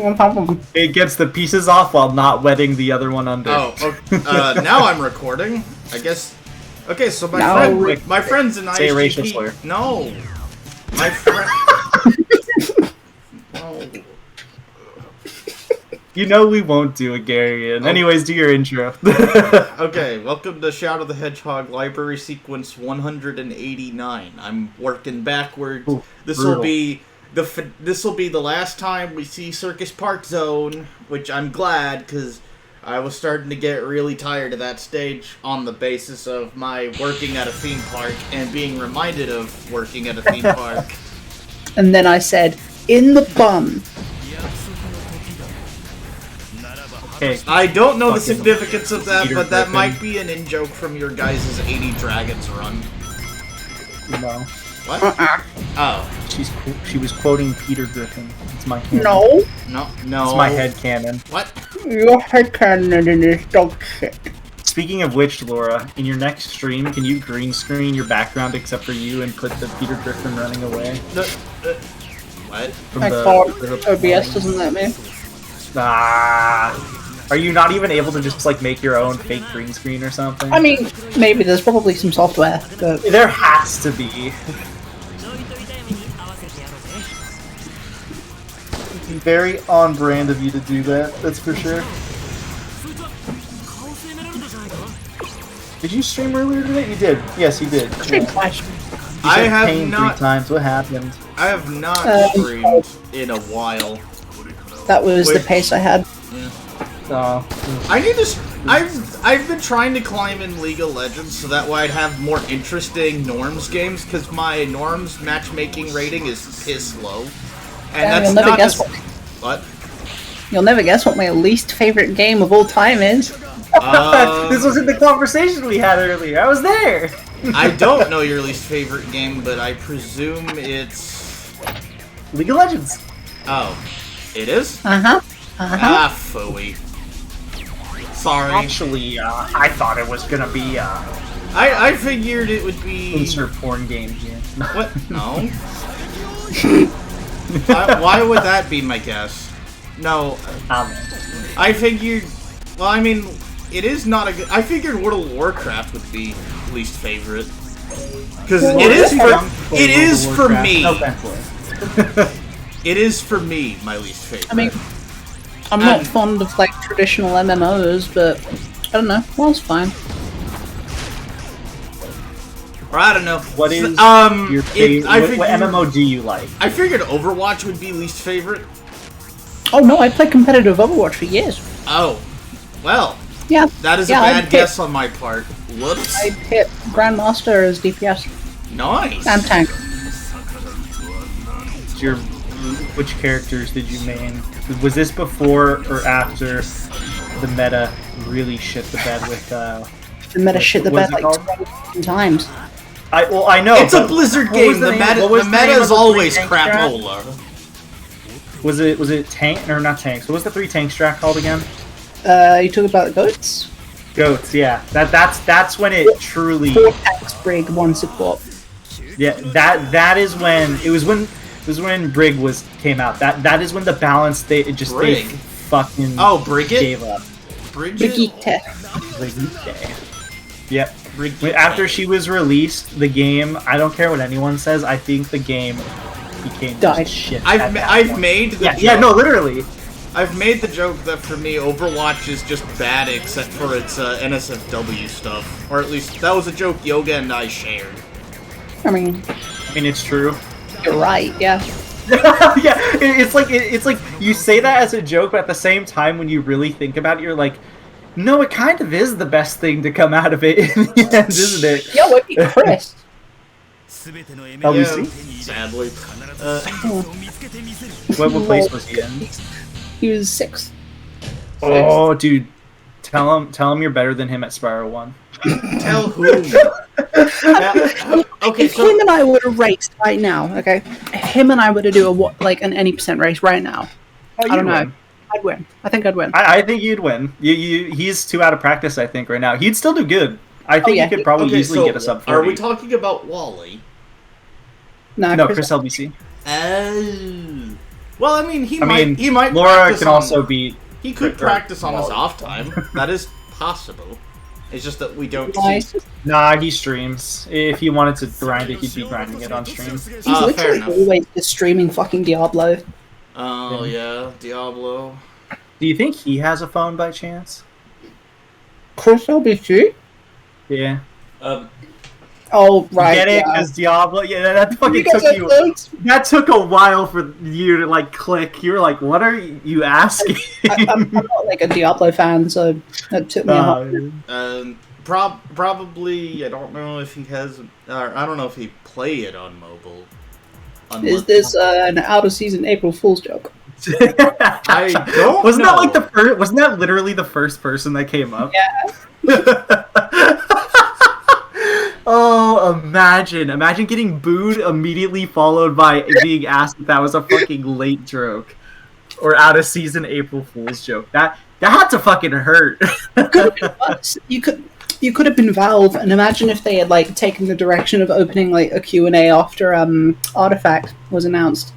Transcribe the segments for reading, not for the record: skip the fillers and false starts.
It gets the pieces off while not wetting the other one under. Oh, okay. Now I'm recording. I guess. Okay, so my friends in ISGP. Say a racial slur. No, my friend. No. You know we won't do a Garian. Oh. Anyways, do your intro. Okay, welcome to Shadow the Hedgehog Library Sequence 189. I'm working backwards. This will be the last time we see Circus Park Zone, which I'm glad because I was starting to get really tired of that stage on the basis of my working at a theme park and being reminded of working at a theme park. And then I said, "In the bum." Okay. I don't know the significance of that, Peter but that Griffin. might be an in-joke from your guys' 80 Dragons run. No. What? Oh. She was quoting Peter Griffin. It's my canon. No, No. It's my head canon. What? your headcanon is dog shit. Speaking of which, Laura, in your next stream, can you green screen your background except for you and put the Peter Griffin running away? What? From I the- thought the- OBS doesn't let me. Are you not even able to just like make your own fake green screen or something? I mean, maybe there's probably some software, but There has to be. Very on brand of you to do that, that's for sure. Did you stream earlier today? You did. Yes, you did. stream flash. You I said have pain not. 3 times. What happened? I have not streamed in a while. That was the Wait. pace I had. Oh. I need to. I've been trying to climb in League of Legends so that way I'd have more interesting Norms games because my Norms matchmaking rating is piss low, and Yeah, that's you'll never not guess just, what. You'll never guess what my least favorite game of all time is. This was in the conversation we had earlier. I was there. I don't know your least favorite game, but I presume it's. League of Legends. Oh, it is? Uh-huh. Ah, phooey. Sorry. Actually, I thought it was gonna be I figured it would be. insert porn game here. What? No. Why would that be my guess? No. I figured. Well, I mean, it is not a good. I figured World of Warcraft would be least favorite. Because Well, it is yeah. for. It is for me. No offense, Lloyd. It is for me, my least favorite. I mean, I'm not fond of like traditional MMOs, but I don't know. WoW's fine. Or I don't know. What is your favorite? What MMO do you like? I figured Overwatch would be least favorite. Oh no, I played competitive Overwatch for years. Oh, well, Yeah. that is yeah, a bad I'd guess on my part. Whoops. I hit Grandmaster as DPS Nice. and tank. Which characters did you main? Was this before or after the meta really shit the bed with? The meta shit the what bed was like it 20 times. I know. It's a but Blizzard what was game. The name- meta, what was the name meta of is the three always tank strat? crapola. Was it tank or not tanks? What was the 3 tank strat called again? You talk about the goats? Goats. Yeah. That's when it truly. 4 tanks, Brig, 1 support. Yeah. That is when it was when Brig came out. That is when the balance they Brig? fucking Brigit? gave up. Brigitte. Brigitte. Yep. Brigitte. After she was released, the game, I don't care what anyone says, I think the game became Died. just shit. I've made the joke. Yeah, no, literally. I've made the joke that for me, Overwatch is just bad except for its NSFW stuff, or at least that was a joke Yoga and I shared. I mean, It's true. you're right, yeah. Yeah, it's like you say that as a joke, but at the same time, when you really think about it, you're like, no, it kind of is the best thing to come out of it in the end, isn't it? Yo, what beat Chris? LBC? Sadly. What place was he in? He was 6. Oh, dude, tell him you're better than him at Spyro 1. Tell who? Okay, If him and I were to race right now, okay? If him and I were to do an any percent race right now, I don't know. I'd win. I think I'd win. I think you'd win. He's 2 out of practice, I think, right now. He'd still do good. I think yeah. he could probably easily get a sub 40. Are we talking about Wally? No, Chris LBC. Oh. Well, I mean, he might. Laura practice can also beat. He could practice on his off time. That is possible. It's just that we don't see. Nah, he streams. If he wanted to grind it, he'd be grinding it on stream. He's literally always just streaming fucking Diablo. Oh, yeah, Diablo. Do you think he has a phone by chance? Chris LBC? Yeah. Oh, right. Get it? Because Diablo, that fucking took you. That took a while for you to like click. You were like, "What are you asking?" I'm not like a Diablo fan, so that took me a while. Probably. I don't know if he has. I don't know if he play it on mobile. Is this an out of season April Fool's joke? I don't. Wasn't that like the first? Wasn't that literally the first person that came up? Yeah. Oh, imagine getting booed immediately followed by being asked if that was a fucking late joke or out of season April Fool's joke. That had to fucking hurt. You could have been Valve, and imagine if they had like taken the direction of opening like a Q&A after Artifact was announced.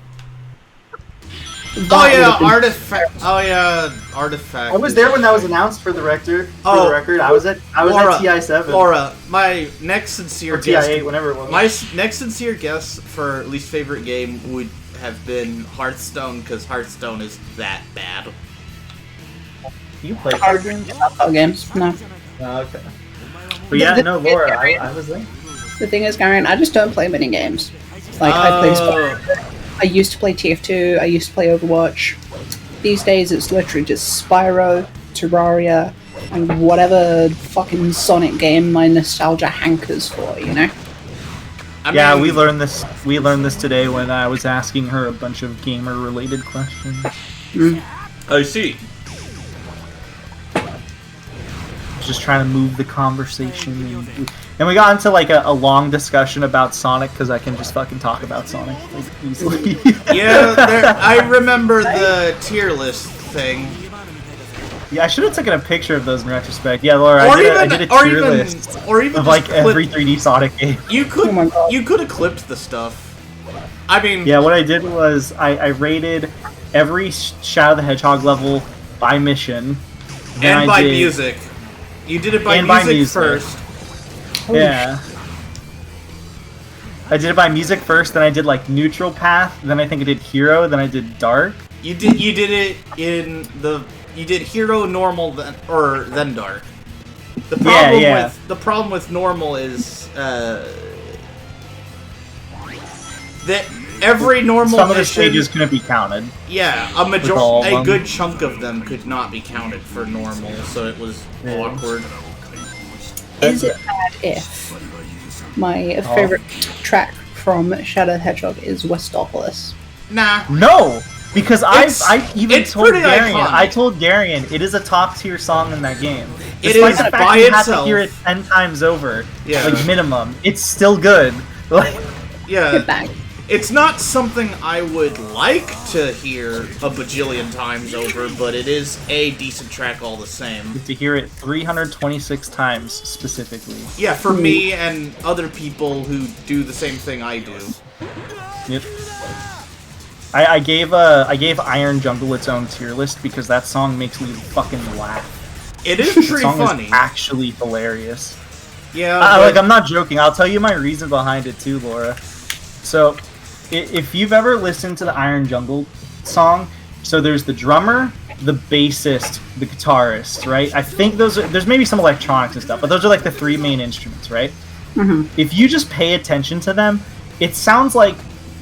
Artifact. Oh yeah, Artifact. I was there when that was announced for the record. I was at TI7. Laura, my next sincere guess. TI8, whenever it was. My next sincere guess for least favorite game would have been Hearthstone, because Hearthstone is that bad. You play card games? Games? No. Okay. But yeah, no, Laura, I was there. The thing is, Garen, I just don't play many games. Like I play Spyro. I used to play TF2, I used to play Overwatch. These days it's literally just Spyro, Terraria, and whatever fucking Sonic game my nostalgia hankers for, you know? We learned this today when I was asking her a bunch of gamer related questions. I see. Just trying to move the conversation, and we got into like a long discussion about Sonic because I can just fucking talk about Sonic like easily. I remember the tier list thing. Yeah, I should have taken a picture of those in retrospect. Yeah, Laura, I did a tier list of like every 3D Sonic game. You could have clipped the stuff. I mean, yeah, what I did was I rated every Shadow the Hedgehog level by mission and by music. You did it by music first. Yeah. I did it by music first, then I did like neutral path, then I think I did hero, then I did dark. You did it in you did hero, normal, then dark. The problem with normal is that every normal some of the stages couldn't be counted. Yeah, a good chunk of them could not be counted for normal, so it was awkward. Is it bad if my favorite track from Shadow the Hedgehog is Westopolis? Nah. No! Because I even told Darian, iconic. I told Darian, it is a top tier song in that game. It is the fact by you itself. have to hear it 10 times over, Yeah. like minimum. It's still good. Like, yeah. It's not something I would like to hear a bajillion times over, but it is a decent track all the same. to hear it 326 times specifically. Yeah, for me and other people who do the same thing I do. Yep. I gave Iron Jungle its own tier list because that song makes me fucking laugh. It is pretty funny. Is actually hilarious. Yeah. I'm not joking. I'll tell you my reason behind it too, Laura. So, if you've ever listened to the Iron Jungle song, so there's the drummer, the bassist, the guitarist, right? I think there's maybe some electronics and stuff, but those are like the three main instruments, right? Mm-hmm. If you just pay attention to them, it sounds like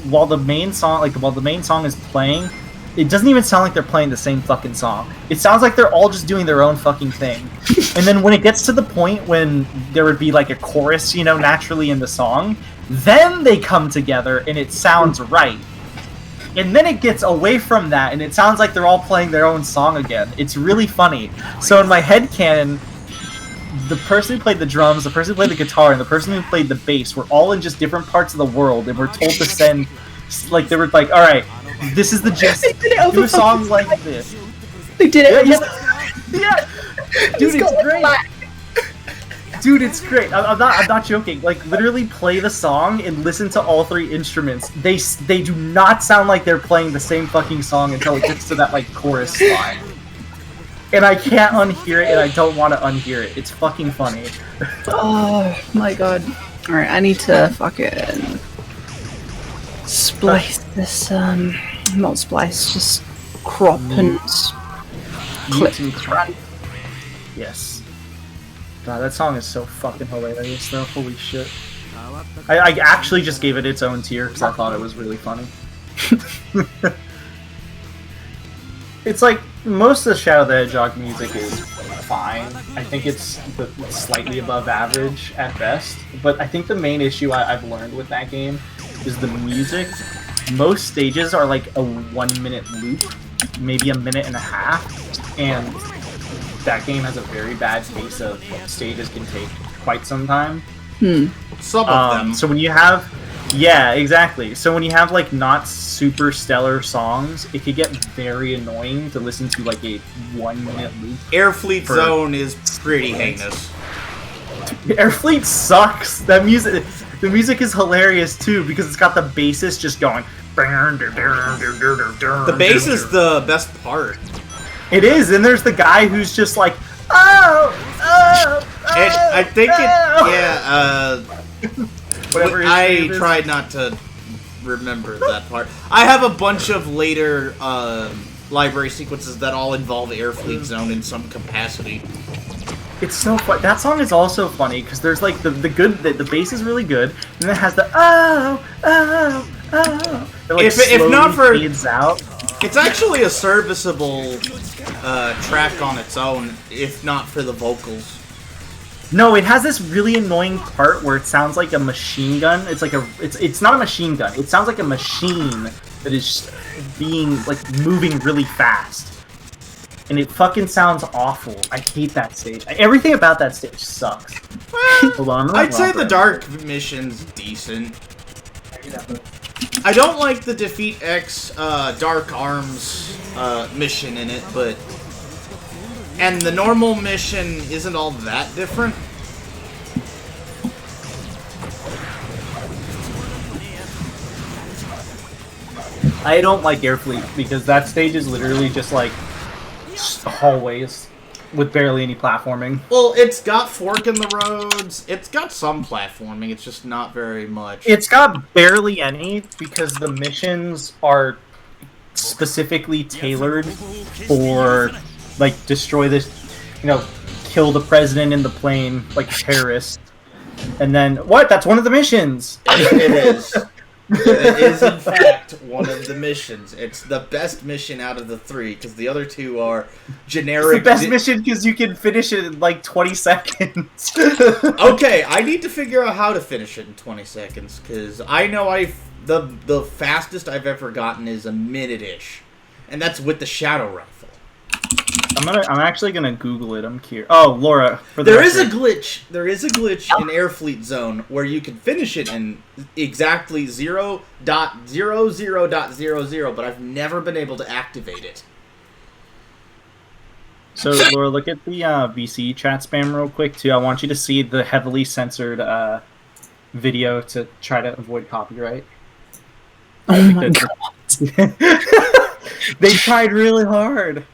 while the main song is playing, it doesn't even sound like they're playing the same fucking song. It sounds like they're all just doing their own fucking thing. And then when it gets to the point when there would be like a chorus, naturally in the song, then they come together and it sounds right. And then it gets away from that and it sounds like they're all playing their own song again. It's really funny. So in my headcanon, the person who played the drums, the person who played the guitar, and the person who played the bass were all in just different parts of the world and were told to send, like, they were like, alright, this is the gist. Do a song like this. They did it. Yeah. Dude, it's great. Dude, it's great. I'm not joking. Like, literally play the song and listen to all three instruments. They do not sound like they're playing the same fucking song until it gets to that, like, chorus line. And I can't unhear it, and I don't want to unhear it. It's fucking funny. Oh my god. Alright, I need to fucking splice this, not splice, just crop and clip this run. Yes. God, that song is so fucking hilarious, though. Holy shit. I actually just gave it its own tier because I thought it was really funny. It's like, most of the Shadow the Hedgehog music is fine. I think it's slightly above average at best. But I think the main issue I've learned with that game is the music. Most stages are like a 1 minute loop, maybe a minute and a half, and that game has a very bad case of stages can take quite some time. Some of them. So when you have... Yeah, exactly. So when you have, like, not super stellar songs, it could get very annoying to listen to, like, a 1 minute loop. Airfleet Zone is pretty heinous. Airfleet sucks! The music is hilarious, too, because it's got the bassist just going... The bass is the best part. It is, and there's the guy who's just like, oh, oh, oh, I think oh. Whatever I tried not to remember that part. I have a bunch of later library sequences that all involve Airfleet Zone in some capacity. It's so fun. That song is also funny because there's like the bass is really good, and then it has the oh, oh, oh. It, like, if not for fades out. It's actually a serviceable track on its own, if not for the vocals. No, it has this really annoying part where it sounds like a machine gun. It's like it's not a machine gun. It sounds like a machine that is being like moving really fast. And it fucking sounds awful. I hate that stage. Everything about that stage sucks. Hold on, I'd say the dark mission's decent. I don't like the Defeat X Dark Arms mission in it, but... And the normal mission isn't all that different. I don't like Airfleet because that stage is literally just like hallways with barely any platforming. Well, it's got fork in the roads. It's got some platforming. It's just not very much. It's got barely any because the missions are specifically tailored for, like, destroy this, kill the president in the plane, like terrorists. And then, what? That's one of the missions! It is. It is, in fact, one of the missions. It's the best mission out of the three, because the other two are generic... It's the best mission because you can finish it in, like, 20 seconds. Okay, I need to figure out how to finish it in 20 seconds, because I know the fastest I've ever gotten is a minute-ish. And that's with the Shadow Rifle. I'm actually gonna Google it. I'm curious. Oh, Laura, There is a glitch in Airfleet Zone where you can finish it in exactly 0.00.00, but I've never been able to activate it. So, Laura, look at the VC chat spam real quick, too. I want you to see the heavily censored video to try to avoid copyright. Oh my god. They tried really hard.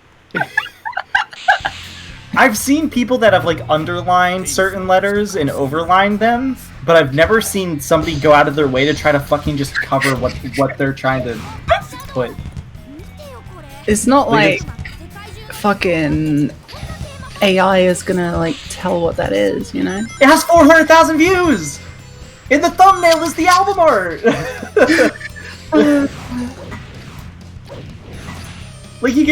I've seen people that have, like, underlined certain letters and overlined them, but I've never seen somebody go out of their way to try to fucking just cover what they're trying to put. It's not like fucking AI is gonna, like, tell what that is, you know? It has 400,000 views! In the thumbnail is the album art! Like, you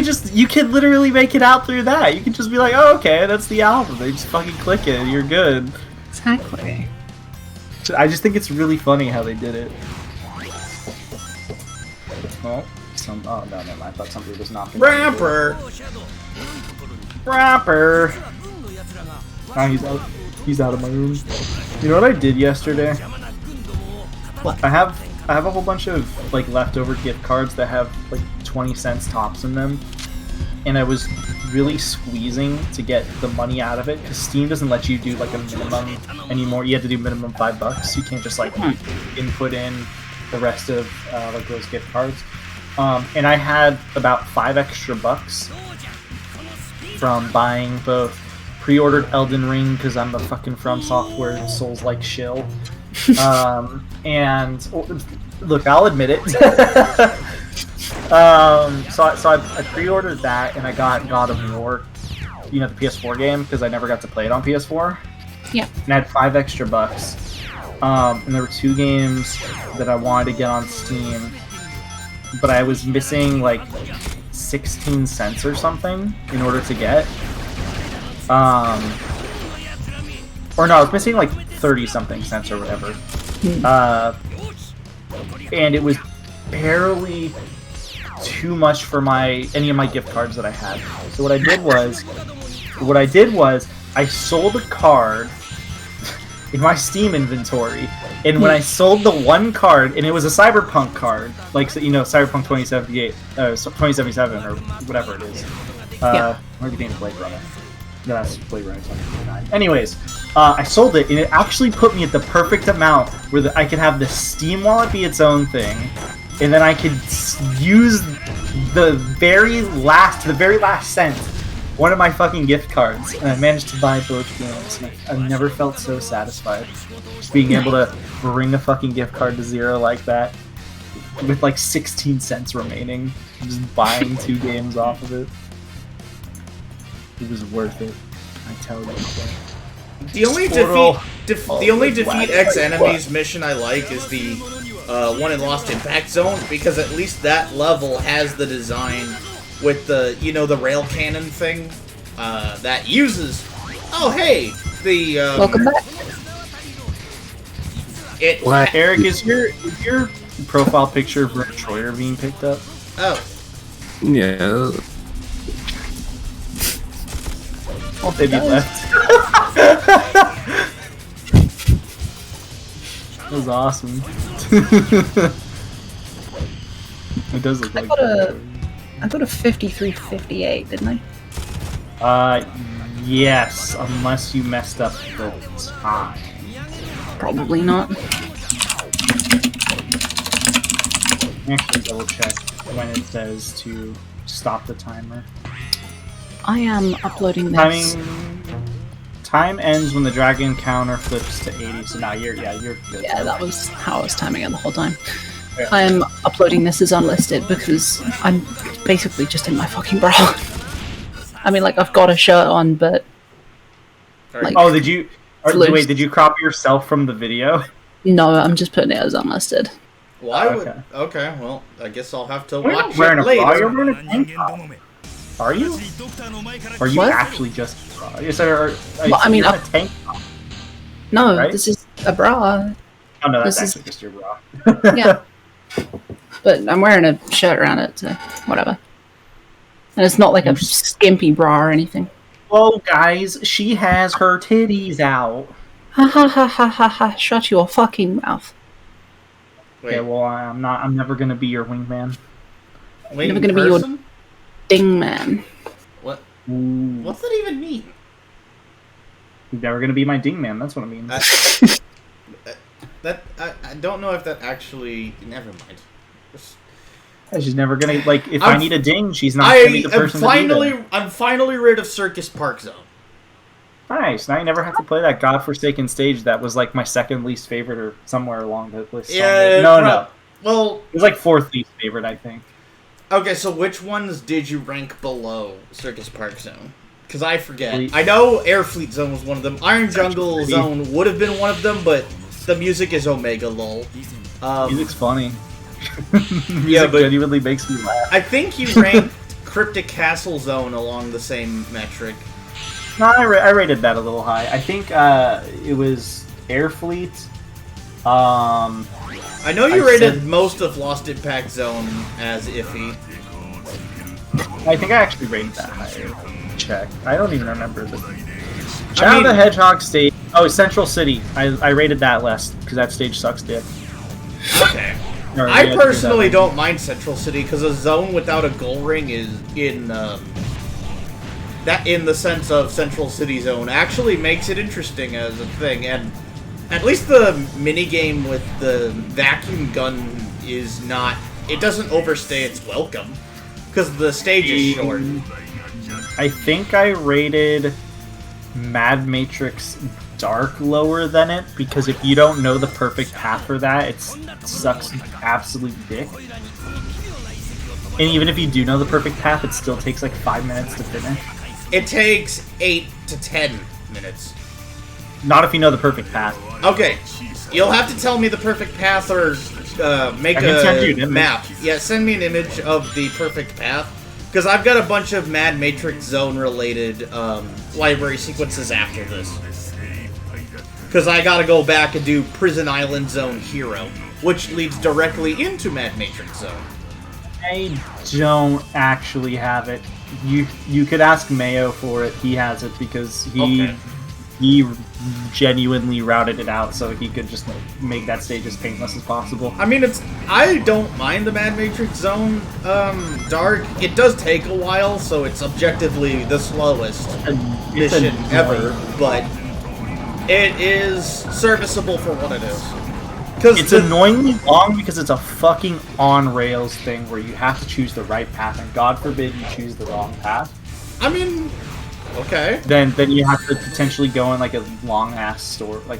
could literally make it out through that. You can just be like, oh, okay, that's the album. They just fucking click it and you're good. Exactly. I just think it's really funny how they did it. Oh, no, never mind. I thought somebody was knocking. Rapper! Oh, he's out of my room. You know what I did yesterday? What? I have a whole bunch of, like, leftover gift cards that have, like, 20 cents tops in them. and I was really squeezing to get the money out of it because Steam doesn't let you do like a minimum anymore. You have to do minimum $5. You can't just like input in the rest of like those gift cards. And I had about $5 extra from buying both pre-ordered Elden Ring because I'm a fucking From Software Souls-like shill. And look, I'll admit it. So I pre-ordered that, and I got God of War, the PS4 game, because I never got to play it on PS4. Yeah. And I had $5 extra. And there were 2 games that I wanted to get on Steam, but I was missing like 16 cents or something in order to get. Or no, I was missing like 30-something cents or whatever. And it was barely too much for any of my gift cards that I had. So what I did was I sold a card in my Steam inventory, and when I sold the one card, and it was a Cyberpunk card, like Cyberpunk 2077 or whatever it is. Or the game's Blade Runner. No, that's Blade Runner 2049. Anyways, I sold it, and it actually put me at the perfect amount where I could have the Steam wallet be its own thing, and then I could use the very last cent one of my fucking gift cards, and I managed to buy both games. And I've never felt so satisfied being able to bring a fucking gift card to zero like that with like 16 cents remaining, just buying 2 games off of it. It was worth it, I tell you. The only defeat X enemies mission I like is the one in Lost Impact Zone, because at least that level has the design with the the rail cannon thing that uses. Oh hey, the welcome back. Eric, is your profile picture of Rick Troyer being picked up? Oh yeah. Oh, baby left. That was awesome. It does look like I got a 53-58, didn't I? Yes, unless you messed up the time. Probably not. Actually, double check when it says to stop the timer. I am uploading this. Time ends when the dragon counter flips to 80. So now you're good. Yeah, that was how I was timing it the whole time. Yeah. I am uploading this as unlisted because I'm basically just in my fucking bra. I mean, like, I've got a shirt on, but like, did you crop yourself from the video? No, I'm just putting it as unlisted. Why would? Okay, well, I guess I'll have to watch wearing it a bra. later. You're wearing a tank top. Are you? Are you actually just a bra? I mean, a tank top. No, right? This is a bra. Oh no, that's actually just your bra. Yeah. But I'm wearing a shirt around it, so whatever. And it's not like a skimpy bra or anything. Well, guys, she has her titties out. Ha ha ha ha ha ha! Shut your fucking mouth. Okay, well, I'm never gonna be your wingman. I'm never gonna be your ding man. What? What's that even mean? You're never gonna be my ding man. That's what it means. I don't know if that actually. Never mind. She's never gonna if I need a ding, she's not gonna be the person to do that. I'm finally rid of Circus Park Zone. Nice. Now you never have to play that godforsaken stage that was like my second least favorite or somewhere along the list. Yeah. No. Well, it was like 4th least favorite, I think. Okay, so which ones did you rank below Circus Park Zone? Because I forget. I know Air Fleet Zone was one of them. Iron Jungle Zone would have been one of them, but the music is Omega lol. Music's funny. Yeah, but genuinely makes me laugh. I think you ranked Cryptic Castle Zone along the same metric. No, I rated that a little high. I think it was Air Fleet. I know you rated most of Lost Impact Zone as iffy. I think I actually rated that higher. Check. I don't even remember the Shadow of the Hedgehog stage. Oh, Central City. I rated that less because that stage sucks dick. Okay. I personally don't mind Central City because a zone without a goal ring is in that in the sense of Central City Zone actually makes it interesting as a thing, and at least the minigame with the vacuum gun is not... It doesn't overstay its welcome, because the stage is short. I think I rated Mad Matrix Dark lower than it, because if you don't know the perfect path for that, it sucks absolute dick. And even if you do know the perfect path, it still takes like 5 minutes to finish. It takes 8 to 10 minutes. Not if you know the perfect path. Okay, you'll have to tell me the perfect path or make a map. Yeah, send me an image of the perfect path, because I've got a bunch of Mad Matrix Zone related library sequences after this. Because I gotta go back and do Prison Island Zone Hero, which leads directly into Mad Matrix Zone. I don't actually have it. You could ask Mayo for it. He has it because he genuinely routed it out so he could just make that stage as painless as possible. I mean, I don't mind the Mad Matrix Zone Dark. It does take a while, so it's objectively the slowest mission ever, but it is serviceable for what it is. It's annoyingly long because it's a fucking on-rails thing where you have to choose the right path, and God forbid you choose the wrong path. I mean, okay. Then you have to potentially go in like a long-ass store, like.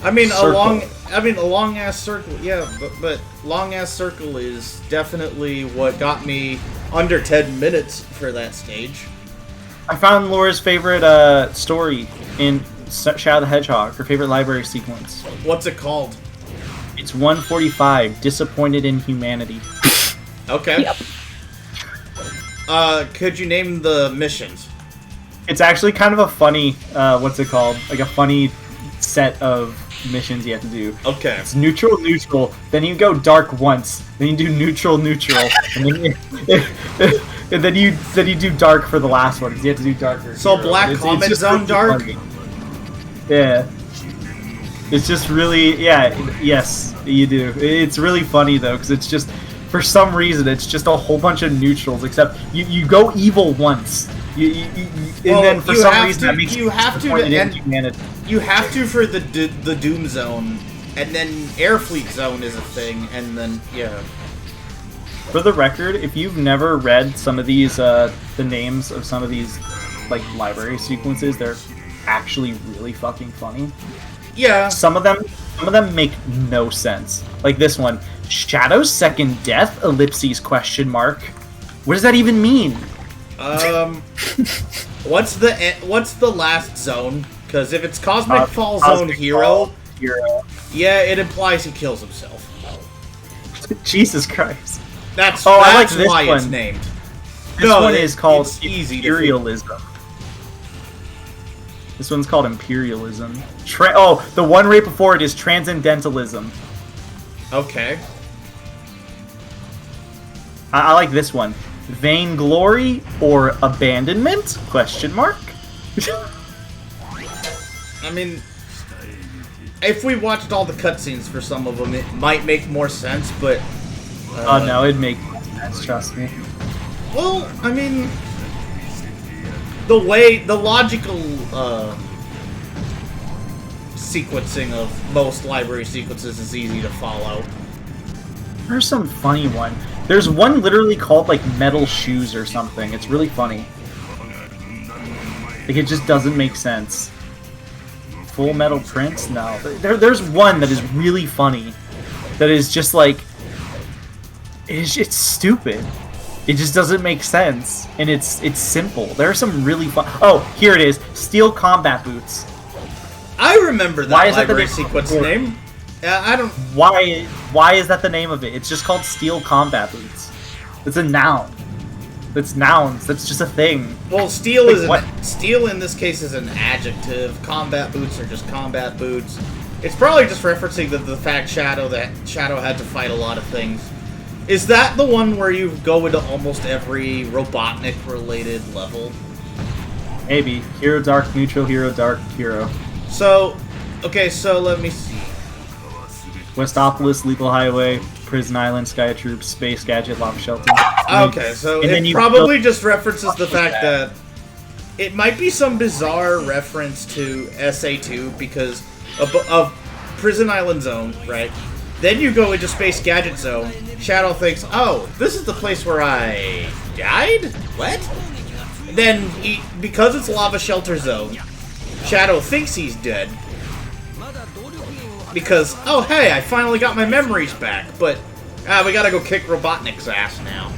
I mean, circle. a long-ass circle. Yeah, but long-ass circle is definitely what got me under 10 minutes for that stage. I found Laura's favorite story in Shadow the Hedgehog, her favorite library sequence. What's it called? It's 145, Disappointed in Humanity. Okay. Yep. Could you name the missions? It's actually kind of a funny, what's it called? Like a funny set of missions you have to do. Okay. It's neutral, neutral, then you go dark once, then you do neutral, neutral, and then you do dark for the last one, because you have to do darker. So Black Comet Zone Dark? Funny. Yeah. It's just really, yes, you do. It's really funny, though, because it's just, for some reason, it's just a whole bunch of neutrals, except you go evil once. Then for some reason, that makes you have to humanity. You have to for the Doom Zone, and then Airfleet Zone is a thing, and then, yeah. For the record, if you've never read some of these, the names of some of these, like, library sequences, they're actually really fucking funny. Yeah. Some of them make no sense. Like this one, Shadow's second death? Ellipses question mark. What does that even mean? What's the last zone? Because if it's Cosmic Fall Zone Hero, yeah, it implies he kills himself. Jesus Christ. That's I like this why one. it's named. This one is called Imperialism. This one's called Imperialism. The one right before it is Transcendentalism. Okay. I like this one. Vainglory or Abandonment? Question mark? I mean, if we watched all the cutscenes for some of them, it might make more sense, but... Oh no, it'd make more sense, trust me. Well, I mean... The logical sequencing of most library sequences is easy to follow. There's some funny one. There's one literally called, like, Metal Shoes or something. It's really funny. Like, it just doesn't make sense. Full Metal Prince? No. There's one that is really funny. That is just, like... It's stupid. It just doesn't make sense, and it's simple. There are some really fun. Oh, here it is: Steel Combat Boots. I remember that library sequence name. I don't. Why is that the name of it? It's just called Steel Combat Boots. It's a noun. It's nouns. That's just a thing. Well, steel steel in this case is an adjective. Combat boots are just combat boots. It's probably just referencing the fact Shadow had to fight a lot of things. Is that the one where you go into almost every Robotnik-related level? Maybe. Hero Dark, Neutral, Hero Dark, Hero. So, okay, so let me see. Westopolis, Lethal Highway, Prison Island, Sky Troops, Space Gadget, Lava Shelter. Okay, so it probably just references the fact that it might be some bizarre reference to SA2 because of Prison Island Zone, right? Then you go into Space Gadget Zone. Shadow thinks, oh, this is the place where I died? What? Then, because it's Lava Shelter Zone, Shadow thinks he's dead. Because, oh hey, I finally got my memories back, but we gotta go kick Robotnik's ass now.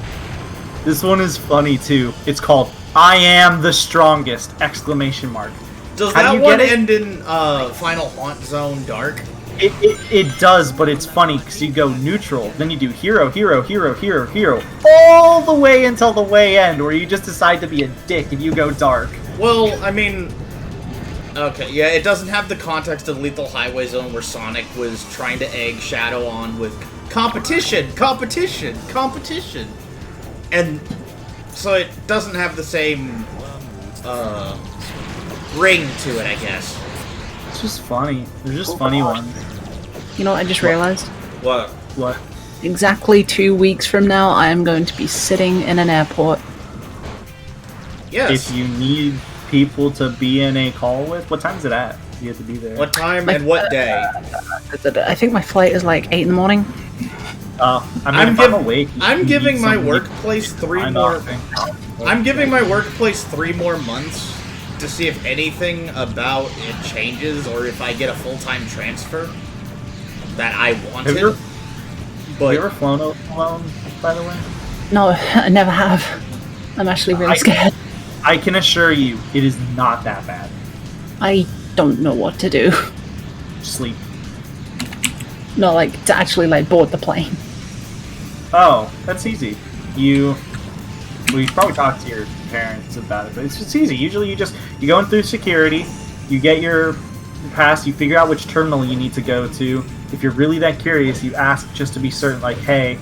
This one is funny too. It's called I Am the Strongest! Exclamation mark. Does that one end in Final Haunt Zone Dark? It does, but it's funny because you go neutral, then you do hero, hero, hero, hero, hero, all the way until the way end, where you just decide to be a dick and you go dark. Well, I mean, okay, yeah, it doesn't have the context of Lethal Highway Zone where Sonic was trying to egg Shadow on with competition, competition, competition. And so it doesn't have the same ring to it, I guess. It's just funny. They're just funny ones. You know what I just realized? What? What? Exactly 2 weeks from now, I am going to be sitting in an airport. Yes. If you need people to be in a call with, what time is it at? You have to be there. What time and what day? I think my flight is like 8 in the morning. I'm awake. I'm giving my workplace 3 more. I'm giving my workplace 3 more months to see if anything about it changes or if I get a full-time transfer that I wanted. Have you ever flown alone, by the way? No, I never have. I'm actually really scared. I can assure you, it is not that bad. I don't know what to do. Sleep. No, like, to actually, like, board the plane. Oh, that's easy. You probably talked to your parents about it, but it's just easy. Usually you go in through security, you get your pass, you figure out which terminal you need to go to. If you're really that curious, you ask just to be certain, like, hey,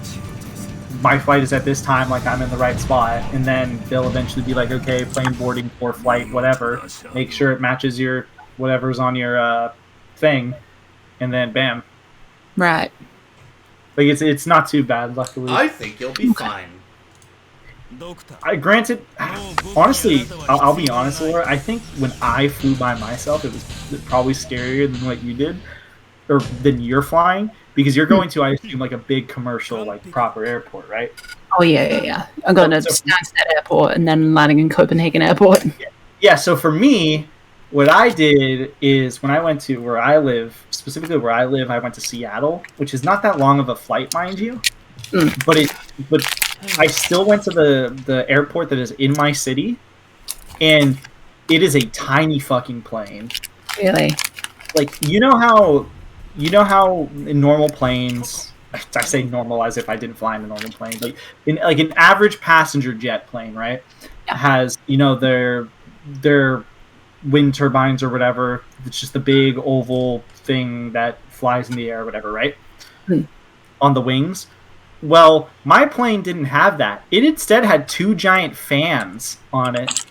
my flight is at this time, like, I'm in the right spot. And then they'll eventually be like, okay, plane boarding for flight, whatever. Make sure it matches your whatever's on your thing. And then, bam. Right. Like, it's not too bad, luckily. I think you'll be fine. Granted, honestly, I'll be honest, Laura, I think when I flew by myself, it was probably scarier than what you did, or than you're flying, because you're going to, I assume, like a big commercial, like proper airport, right? Oh, yeah. I'm going to Stansted Airport and then landing in Copenhagen Airport. Yeah, so for me, what I did is when I went to where I live, specifically where I live, I went to Seattle, which is not that long of a flight, mind you, but I still went to the airport that is in my city, and it is a tiny fucking plane. Really? Like, you know how in normal planes, I say normal as if I didn't fly in a normal plane, but in like an average passenger jet plane, right, has, you know, their wind turbines or whatever. It's just a big oval thing that flies in the air or whatever, right? On the wings. Well, my plane didn't have that. It instead had 2 giant fans on it,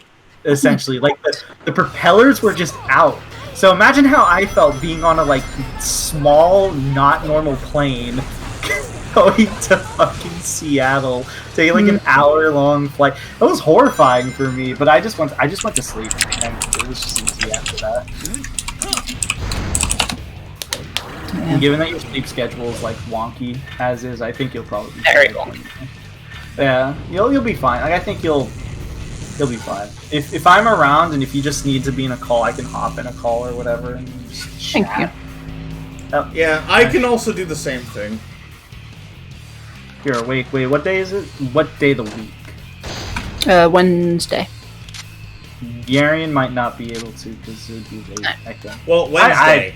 essentially. Like, the propellers were just out. So imagine how I felt being on a, like, small, not normal plane going to fucking Seattle, taking, like, an hour-long flight. That was horrifying for me, but I just went to sleep, and it was just easy after that. Yeah. And given that your sleep schedule is like wonky as is, I think you'll probably be very fine. wonky. Yeah, you'll be fine. Like, I think you'll be fine. If I'm around and if you just need to be in a call, I can hop in a call or whatever and just chat. Thank you. Yeah, I can also do the same thing. Here, wait. What day is it? What day of the week? Wednesday. Yarian might not be able to because it would be late. I think. Well, Wednesday.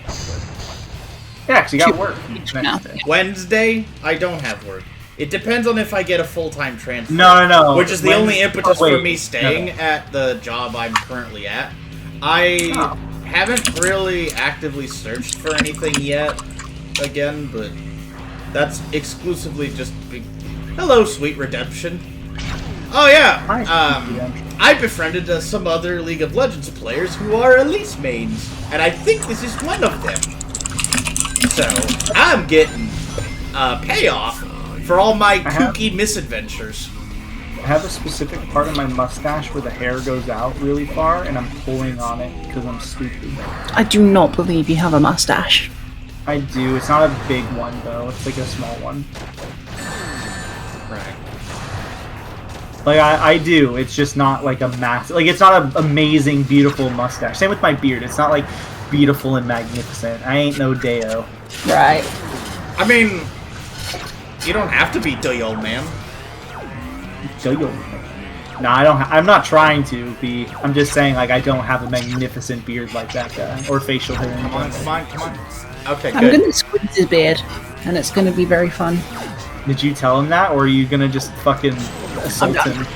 Yeah, because you got work. No. Wednesday, I don't have work. It depends on if I get a full-time transfer. No. Which is the only impetus for me staying at the job I'm currently at. I haven't really actively searched for anything yet, again, but that's exclusively just... Hello, Sweet Redemption. Oh, yeah. I befriended some other League of Legends players who are Elise mains, and I think this is one of them. So, I'm getting payoff for all my kooky misadventures. I have a specific part of my mustache where the hair goes out really far, and I'm pulling on it because I'm stupid. I do not believe you have a mustache. I do. It's not a big one though. It's like a small one. Right. Like I do. It's just not like a massive. Like it's not an amazing, beautiful mustache. Same with my beard. It's not like beautiful and magnificent. I ain't no Deo. Right. I mean, you don't have to be Deo, man. Deo. No, I don't. I'm not trying to be. I'm just saying, like, I don't have a magnificent beard like that guy or facial hair. Come on. Okay, good. I'm gonna squeeze his beard, and it's gonna be very fun. Did you tell him that, or are you gonna just fucking assault him?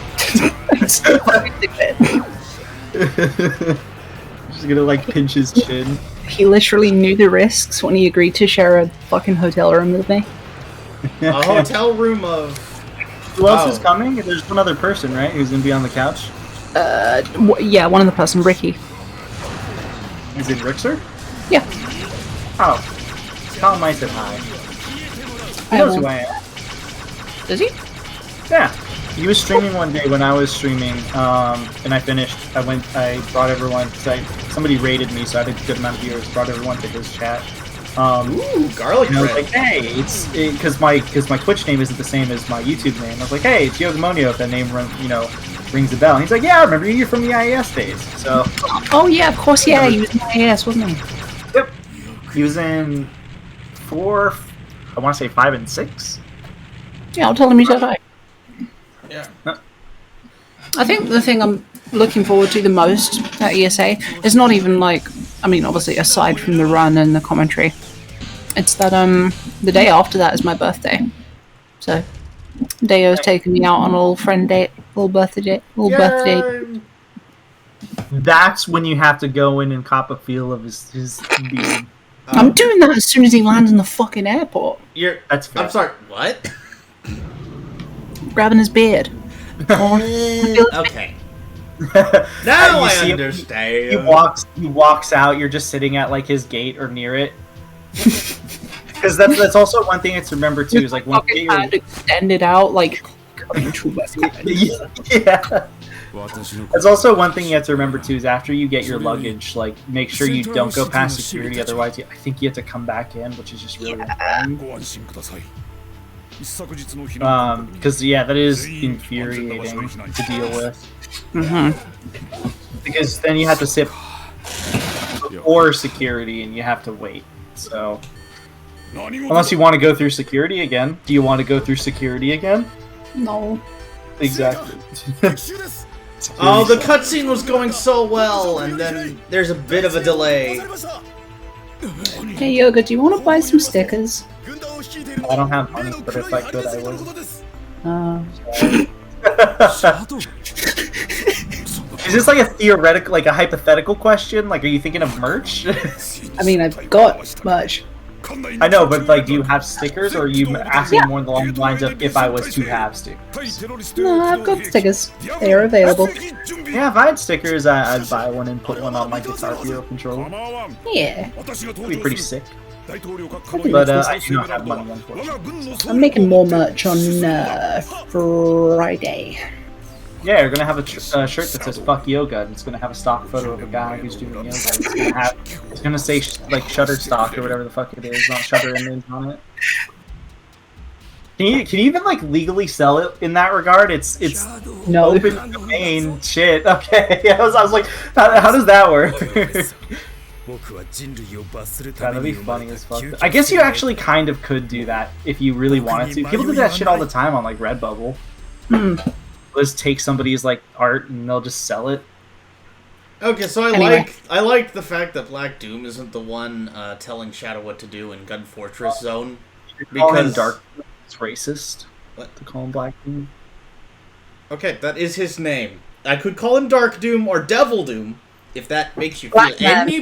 Just gonna like pinch his chin. He literally knew the risks when he agreed to share a fucking hotel room with me. A hotel room of... Who else is coming? There's one other person, right? Who's gonna be on the couch? Yeah, one other person, Ricky. Is it Rixer? Yeah. Oh. Tell him I said hi. He knows who I am. Does he? Yeah. He was streaming one day when I was streaming, and I finished. I brought everyone, because somebody raided me, so I had a good amount of viewers, brought everyone to his chat. Ooh, garlic bread. I was like, hey, because my Twitch name isn't the same as my YouTube name. I was like, hey, it's Yogamoanyo, if that name rings a bell. And he's like, yeah, I remember you from the IAS days. So. Oh yeah, of course, yeah, he was in IAS, wasn't he? Yep. He was in 4, I want to say 5 and 6. Yeah, I'll tell him you said hi. Yeah. I think the thing I'm looking forward to the most at ESA is not even like, I mean, obviously aside from the run and the commentary, it's that the day after that is my birthday. So Dayo's taking me out on a little friend date, little birthday date. That's when you have to go in and cop a feel of his beard. I'm doing that as soon as he lands in the fucking airport. That's fair. I'm sorry, what? Grabbing his beard. Okay. Now I understand. He walks out. You're just sitting at like his gate or near it. Because that's also one thing to remember too. Is like when you get your extended out, like yeah. That's also one thing you have to remember too. Is after you get your luggage, like make sure you don't go past security. Otherwise, I think you have to come back in, which is just really annoying. Because that is infuriating to deal with. Because then you have to sit before security and you have to wait. So unless you want to go through security again, do you want to go through security again? No. Exactly. Oh, the cutscene was going so well, and then there's a bit of a delay. Hey Yoga, do you want to buy some stickers? I don't have money, but if I could, I would. Is this like a theoretical, like a hypothetical question? Like, are you thinking of merch? I mean, I've got merch. I know, but like, do you have stickers, or are you asking more along the lines of if I was to have stickers? No, I've got stickers. They are available. Yeah, if I had stickers, I'd buy one and put one on my Guitar Hero controller. Yeah. It'd be pretty sick. But I do not have money, unfortunately. I'm making more merch on Friday. Yeah, you're gonna have a shirt that says "Fuck Yoga," and it's gonna have a stock photo of a guy who's doing yoga. It's gonna say like Shutterstock or whatever the fuck it is, not Shutter Image on it. Can you even like legally sell it in that regard? It's no open domain shit. Okay, I was like, how does that work? That'd be funny as fuck. I guess you actually kind of could do that if you really wanted to. People do that shit all the time on like Redbubble. They'll just take somebody's like art and they'll just sell it. Okay, so I like the fact that Black Doom isn't the one telling Shadow what to do in Gun Fortress Zone. Because Dark is racist. What to call him Black Doom? Okay, that is his name. I could call him Dark Doom or Devil Doom if that makes you feel any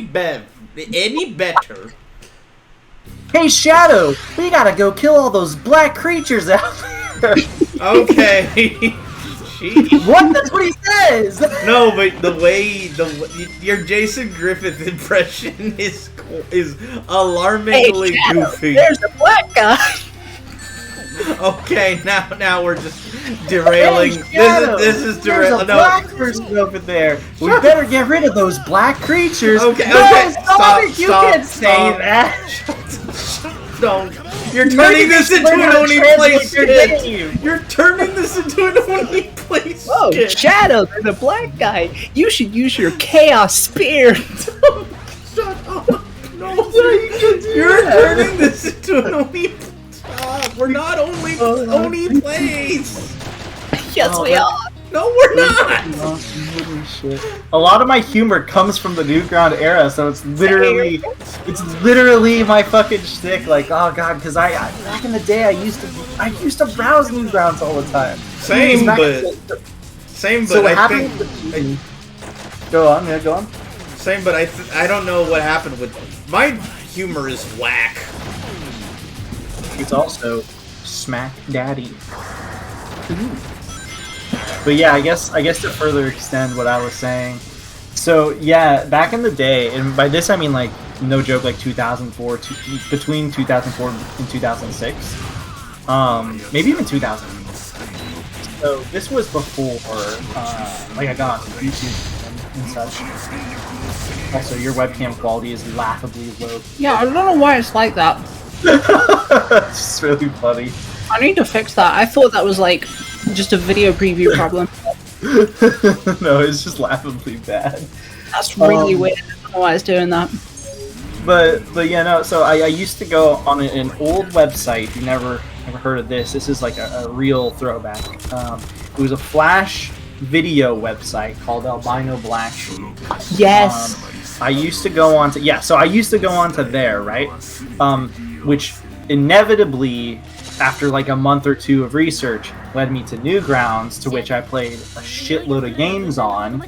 better. Hey Shadow, we gotta go kill all those black creatures out there. Okay. What? That's what he says! No, but the way your Jason Griffith impression is alarmingly goofy. There's a black guy! Okay, now we're just derailing. Hey, this is There's derailing. a black person over there. We better get rid of those black creatures. Okay, No, okay. stop it. You can't say that. No, you're turning this into an Oni play skit. You're turning this into an Oni play skit. Whoa, Shadow, there's a black guy. You should use your Chaos Spear. Shut up. No, you're turning this into an Oni. Stop. We're not only Oni plays. Yes, we are. No, we're not. Holy shit. A lot of my humor comes from the Newground era, so it's literally my fucking shtick. Like, oh god, because I back in the day I used to browse Newgrounds all the time. Same, but So what I happened? think. Go on, yeah, go on. Same, but I don't know what happened with my humor is whack. It's also Smack Daddy. But yeah, I guess to further extend what I was saying. So yeah, back in the day, and by this I mean like no joke, like 2004, between 2004 and 2006, maybe even 2000. So this was before like I got onto YouTube and such. Also, your webcam quality is laughably low. Yeah, I don't know why it's like that. It's just really funny. I need to fix that. I thought that was like just a video preview problem. No, it's just laughably bad. That's really weird. I don't know why it's doing that. But yeah, no. So I used to go on an old website. You never heard of this? This is like a real throwback. It was a Flash video website called Albino Black Sheep. Yes. I used to go on to there, right? Which inevitably, after like a month or two of research, led me to Newgrounds, to which I played a shitload of games on,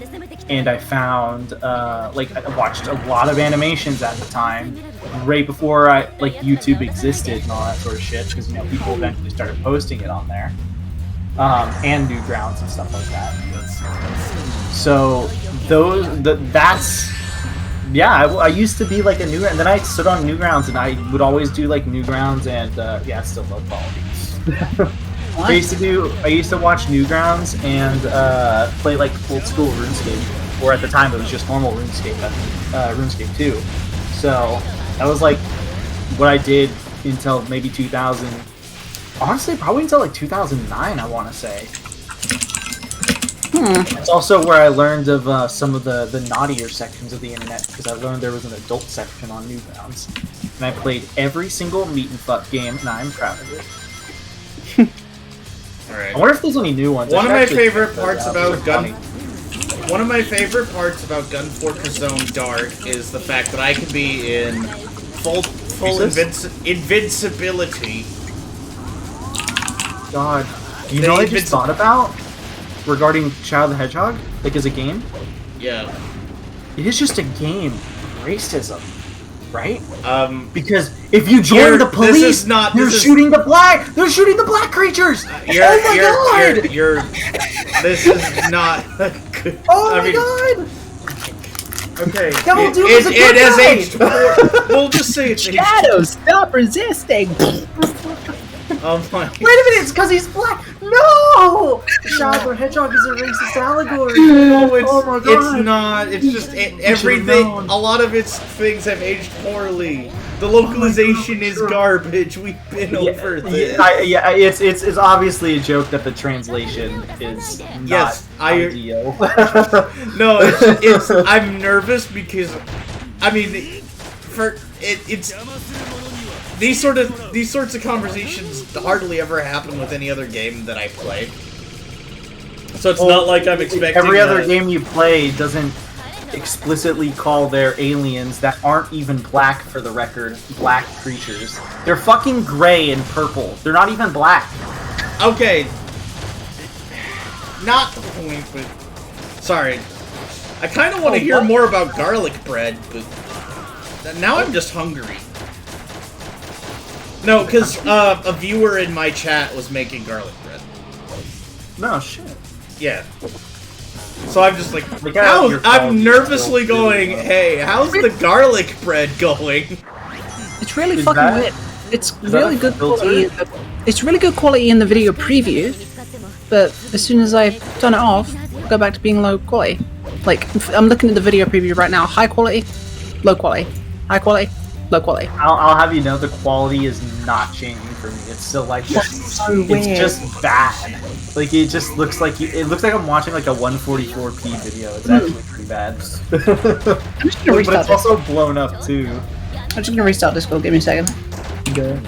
and I found like I watched a lot of animations at the time, right before YouTube existed and all that sort of shit, because people eventually started posting it on there, and Newgrounds and stuff like that. So I used to be like a Newgrounds, and then I stood on Newgrounds, and I would always do like Newgrounds, and I still love quality. I used to watch Newgrounds and play like old school RuneScape, or at the time it was just normal RuneScape, RuneScape 2. So that was like what I did until maybe 2000. Honestly, probably until like 2009, I want to say. It's also where I learned of some of the naughtier sections of the internet, because I learned there was an adult section on Newgrounds, and I played every single meat and fuck game, and I'm proud of it. All right. I wonder if there's any new ones. One of my favorite parts about Gun Fortress Zone Dark is the fact that I can be in full invincibility. God, you know what I just thought about regarding Shadow the Hedgehog, like as a game? Yeah. It is just a game of racism, right? Because if you join the police, they're shooting the black creatures. This is not good. Oh my god. Okay. It has aged more. We'll just say it's Shadow, stop resisting. Oh my. Wait a minute, it's because he's black. No! Shadow the Hedgehog is a racist allegory. No, oh my god. It's not. It's just everything. A lot of its things have aged poorly. The localization is garbage. We've been over this. It's obviously a joke that the translation is not ideal. No, it's I'm nervous because, I mean, it's these sorts of conversations hardly ever happen with any other game that I play. So it's not like I'm expecting. Every other game you play doesn't explicitly call their aliens that aren't even black, for the record, black creatures. They're fucking gray and purple. They're not even black. Okay. Not the point, but sorry. I kind of want to hear more about garlic bread, but now I'm just hungry. No, because a viewer in my chat was making garlic bread. No shit. Yeah. So I'm just like I'm nervously going, hey, how's the garlic bread going? It's really fucking weird. It's really good quality. it's really good quality in the video preview, but as soon as I turn it off, go back to being low quality. Like, I'm looking at the video preview right now. High quality, low quality. High quality, low quality. I'll have you know the quality is not changing for me. It's still like it's just bad. Like it just looks like it looks like I'm watching like a 144p video. It's actually pretty bad. I'm just gonna But restart it's also blown up too. I'm just gonna restart Discord. Give me a second. Good.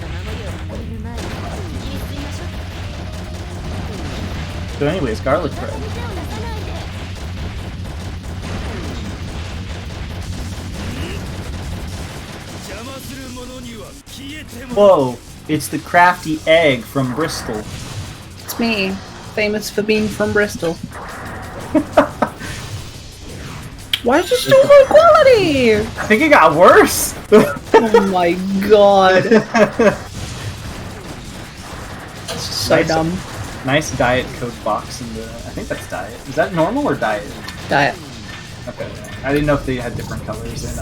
So anyways, garlic bread. Whoa, it's the crafty egg from Bristol. It's me, famous for being from Bristol. Why is it still low quality? I think it got worse. Oh my god. So Nice. dumb. Nice Diet Coke box in the. I think that's Diet. Is that normal or Diet? Diet. Okay. I didn't know if they had different colors in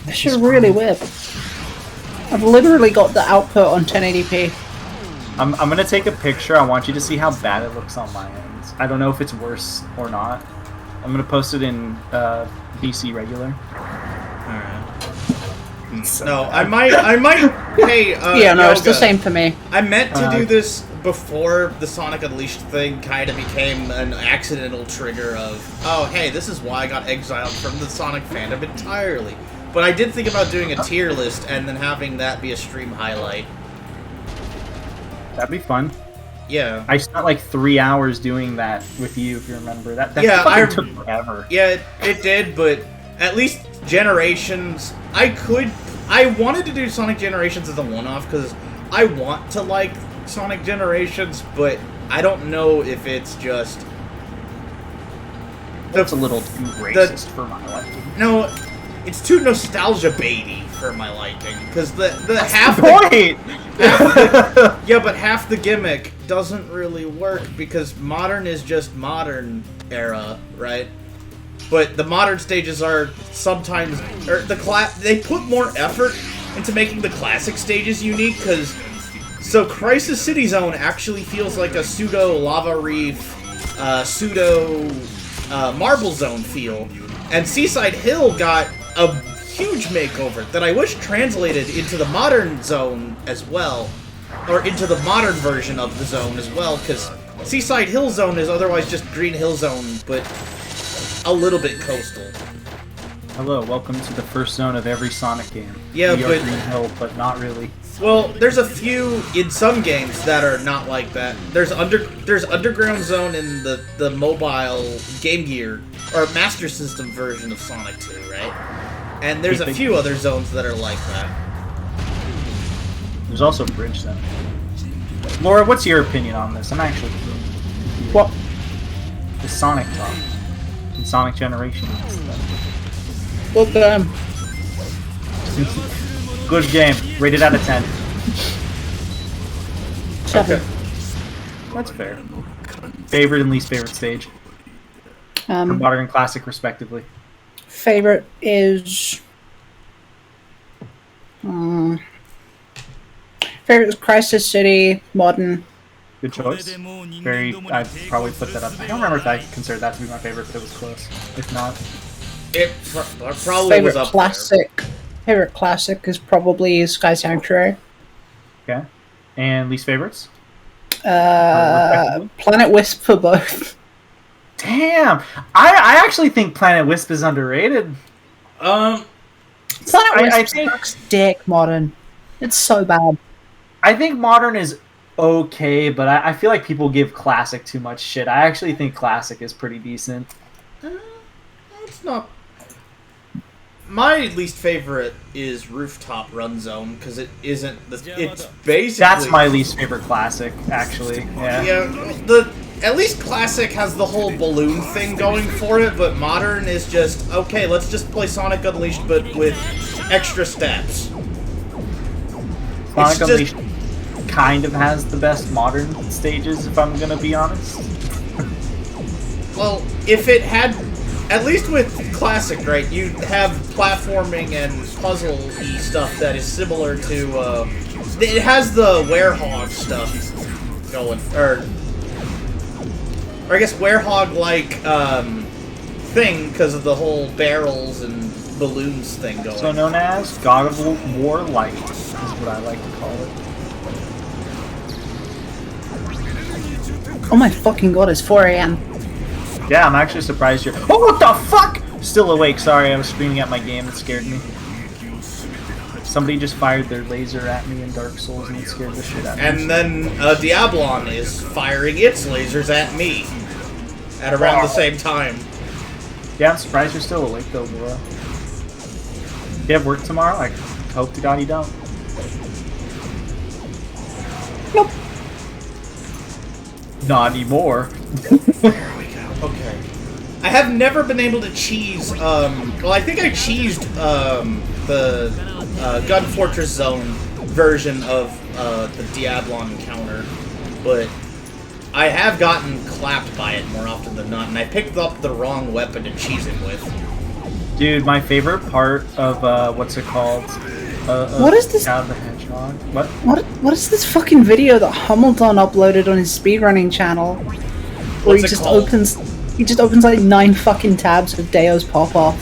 This is really weird. I've literally got the output on 1080p. I'm gonna take a picture. I want you to see how bad it looks on my end. I don't know if it's worse or not. I'm gonna post it in BC regular. So No, bad. I might. Hey, Yeah, no, it's the Yoga, same for me. I meant to do this before the Sonic Unleashed thing kind of became an accidental trigger of, oh, hey, this is why I got exiled from the Sonic fandom entirely. But I did think about doing a tier list and then having that be a stream highlight. That'd be fun. Yeah. I spent like 3 hours doing that with you, if you remember. That Yeah, fucking took forever. Yeah, it did, but at least Generations, I wanted to do Sonic Generations as a one-off, because I want to like Sonic Generations, but I don't know if it's just... That's a little too racist for my liking. No, it's too nostalgia baity for my liking, because the Point! yeah, but half the gimmick doesn't really work, because modern is just modern era, right? But the modern stages are sometimes, or they put more effort into making the classic stages unique, because so Crisis City Zone actually feels like a pseudo Lava Reef, pseudo Marble Zone feel, and Seaside Hill got a huge makeover that I wish translated into the modern zone as well, or into the modern version of the zone as well, because Seaside Hill Zone is otherwise just Green Hill Zone, but a little bit coastal. Hello, welcome to the first zone of every Sonic game. Yeah, we are but- Green Hill, but not really. Well, there's a few in some games that are not like that. There's Underground Zone in the mobile Game Gear or Master System version of Sonic 2, right? And there's a few other zones that are like that. There's also Bridge Zone. Laura, what's your opinion on this? I'm actually confused. What? The Sonic talk. And Sonic Generations and stuff. Look, Good game. Rated out of 10. 7. That's fair. Favorite and least favorite stage? For modern and classic, respectively. Favorite is... favorite is Crisis City, Modern. Good choice. I'd probably put that up. I don't remember if I considered that to be my favorite, but it was close. If not... It probably Favorite was up classic. Favorite classic is probably Sky Sanctuary. Okay. And least favorites? Planet Wisp for both. Damn! I actually think Planet Wisp is underrated. Planet Wisp I think- sucks dick, Modern. It's so bad. I think Modern is okay, but I feel like people give Classic too much shit. I actually think Classic is pretty decent. It's not... My least favorite is Rooftop Run Zone, because it isn't... It's basically... That's my least favorite Classic, actually. Yeah. Yeah, at least Classic has the whole balloon thing going for it, but Modern is just, okay, let's just play Sonic Unleashed, but with extra steps. Sonic Unleashed kind of has the best modern stages, if I'm gonna be honest. Well, if it had... At least with Classic, right, you have platforming and puzzle-y stuff that is similar to it has the werehog stuff going, or I guess werehog-like thing because of the whole barrels and balloons thing going. So known as God of War Light is what I like to call it. Oh my fucking god, it's 4 AM. Yeah, I'm actually surprised you're. Oh, what the fuck! Still awake. Sorry, I was screaming at my game. It scared me. Somebody just fired their laser at me in Dark Souls and it scared the shit out of me. And then Diablon is firing its lasers at me at around the same time. Yeah, I'm surprised you're still awake though, Laura. You have work tomorrow? I hope to God you don't. Nope. Not anymore. There we go. Okay. I have never been able to cheese, well, I think I cheesed, the, Gun Fortress Zone version of, the Diablon encounter, but I have gotten clapped by it more often than not, and I picked up the wrong weapon to cheese it with. Dude, my favorite part of, what's it called? What is this? The Hedgehog. What? What is this fucking video that Hamilton uploaded on his speedrunning channel? Where What's he it just called? opens like 9 fucking tabs with Deo's pop-off.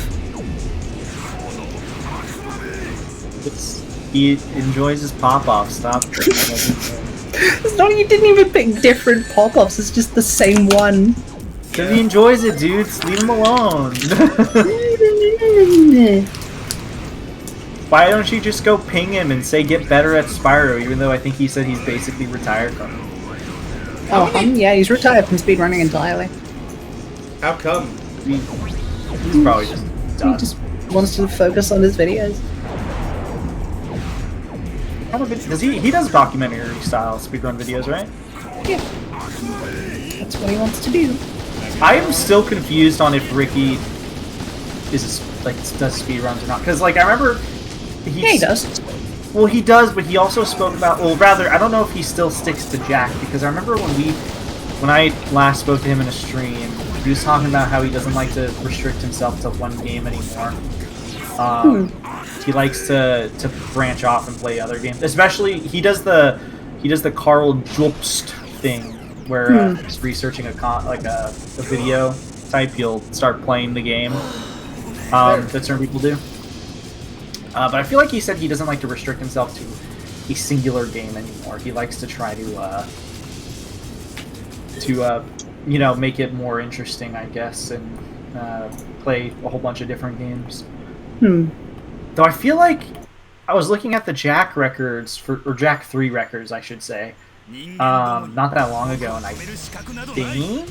He enjoys his pop-off. Stop. It's not, you didn't even pick different pop-offs, it's just the same one. Because he enjoys it, dudes. Leave him alone. Why don't you just go ping him and say get better at Spyro, even though I think he said he's basically retired from it. Oh, yeah, he's retired from speedrunning entirely. How come? He's probably just done. He just wants to focus on his videos. Does he does documentary style speedrun videos, right? Yeah. That's what he wants to do. I am still confused on if Ricky does speedruns or not. Because, like, I remember... Yeah, he does. Well, he does, but he also spoke about... Well, rather, I don't know if he still sticks to Jack, because I remember when I last spoke to him in a stream, he was talking about how he doesn't like to restrict himself to one game anymore. He likes to branch off and play other games. Especially, he does the Carl Jobst thing, where he's researching a video type. He'll start playing the game that certain people do. But I feel like he said he doesn't like to restrict himself to a singular game anymore. He likes to try to make it more interesting, I guess, and play a whole bunch of different games. Though I feel like I was looking at the Jack records or Jack 3 records, I should say, not that long ago, and I think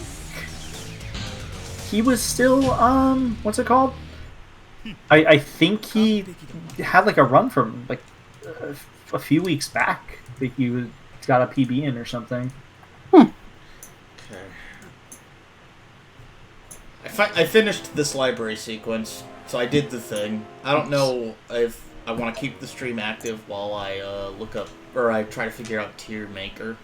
he was still what's it called? I think he had like a run from like a few weeks back. I think he got a PB in or something. Okay. I finished this library sequence, so I did the thing. I don't know if I want to keep the stream active while I look up, or I try to figure out tier maker.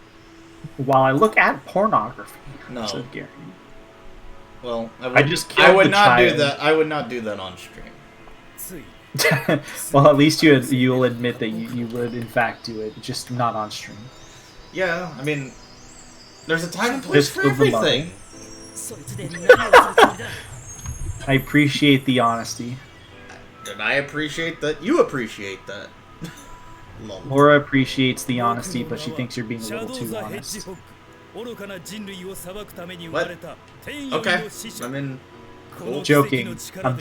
While I look at pornography. No. So Gary. Well, I would not do that. I would not do that on stream. Well, at least you'll admit that you would in fact do it, just not on stream. Yeah, I mean, there's a time and place for everything. I appreciate the honesty. And I appreciate that you appreciate that. Laura appreciates the honesty, but she thinks you're being a little too honest. What? Okay. I mean, cool. Joking.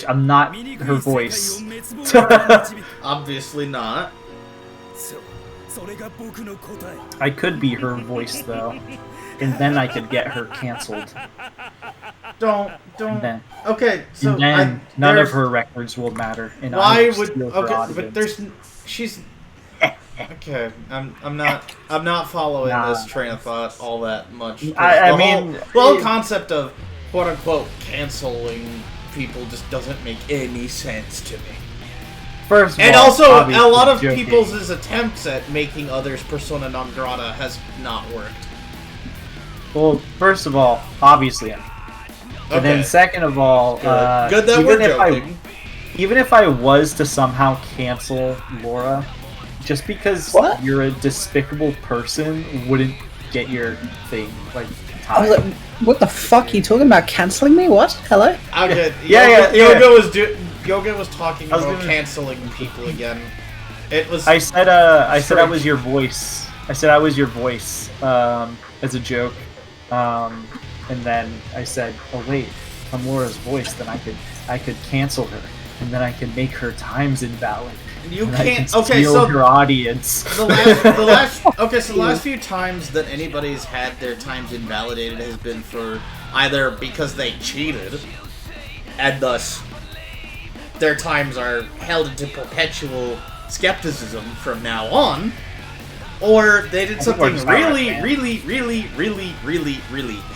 I'm not her voice. Obviously not. I could be her voice, though. And then I could get her cancelled. Don't. Then, Okay, so and then none of her records will matter. And why I will would? steal her Okay, audience. but she's. Okay, I'm not following this train of thought all that much. The whole concept of quote unquote canceling people just doesn't make any sense to me. First of and all, also, a lot of joking. people's attempts at making others persona non grata has not worked. Well, first of all, obviously, and then second of all, good that we're joking. Even if I was to somehow cancel Laura, just because What? you're a despicable person wouldn't get your thing like I was tied. like, what the fuck are you talking about? Cancelling me? What? Hello? Okay, Yeah. Yoga was talking I was about gonna- canceling people again. It was. I said I was your voice. I said I was your voice as a joke, and then I said, oh wait, if I'm Laura's voice, then I could cancel her, and then I can make her times invalid. You and I can't. can Okay, steal so her audience. the last few times that anybody's had their times invalidated has been for either because they cheated, and thus their times are held into perpetual skepticism from now on, or they did something really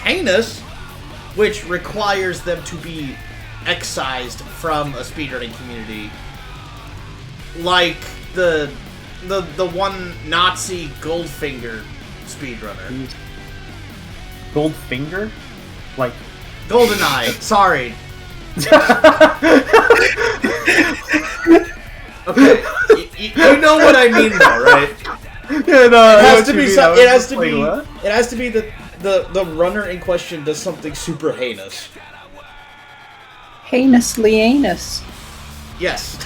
heinous, which requires them to be excised from a speedrunning community. Like the one Nazi Goldfinger speedrunner. Goldfinger, like GoldenEye, sorry. Okay, you know what I mean though, right? yeah, no, It has to be it has to be that the runner in question does something super heinous. Heinously anus. Yes.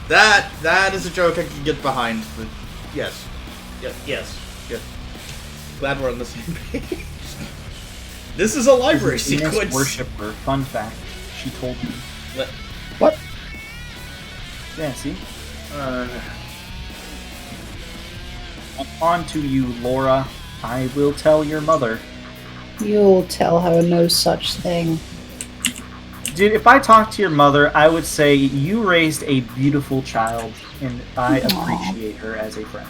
That is a joke I can get behind, but yes. Yes. Glad we're on the same page. This is a library sequence. Worshipper. Fun fact. She told me. What? Yeah, see? On to you, Laura. I will tell your mother. You'll tell her no such thing. Dude, if I talked to your mother, I would say you raised a beautiful child, and I appreciate her as a friend.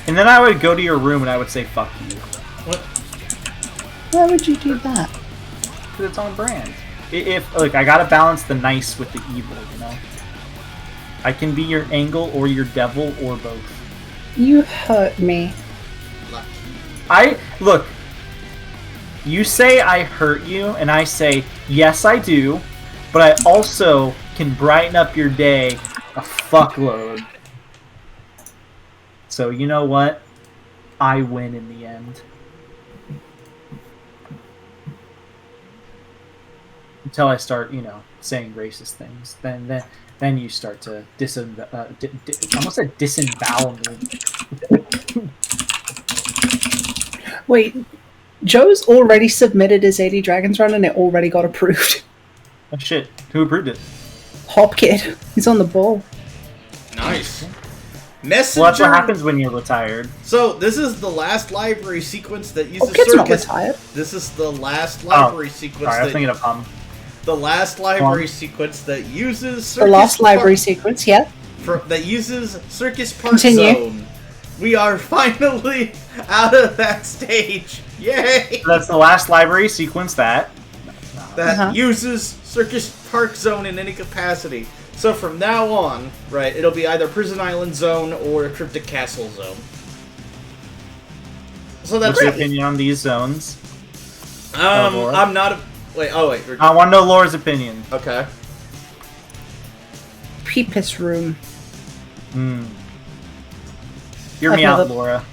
And then I would go to your room and I would say, fuck you. What? Why would you do that? Because it's on brand. If like, I gotta balance the nice with the evil, you know? I can be your angel or your devil or both. You hurt me. Look, you say I hurt you, and I say, yes I do, but I also can brighten up your day a fuckload. So you know what? I win in the end. Until I start, saying racist things. Then you start to I almost said disembowel me. Wait, Joe's already submitted his 80 Dragons run and it already got approved. Oh shit, who approved it? Hop Kid, he's on the ball. Nice. Messenger. Well, that's what happens when you're retired. So this is the last library sequence that uses Hop Kid's not Circus. retired. This is the last library sequence. Sorry, I was thinking of the last library sequence that uses Circus The last library Park, sequence, yeah. that uses Circus Park Continue. Zone. We are finally out of that stage. Yay! That's the last library sequence that Uses Circus Park Zone in any capacity. So from now on, right, it'll be either Prison Island Zone or Cryptic Castle Zone. So that's What's your opinion on these zones? Laura? I'm not a... Wait, I want to know Laura's opinion. Okay. Peepus room. Hear me out, Laura.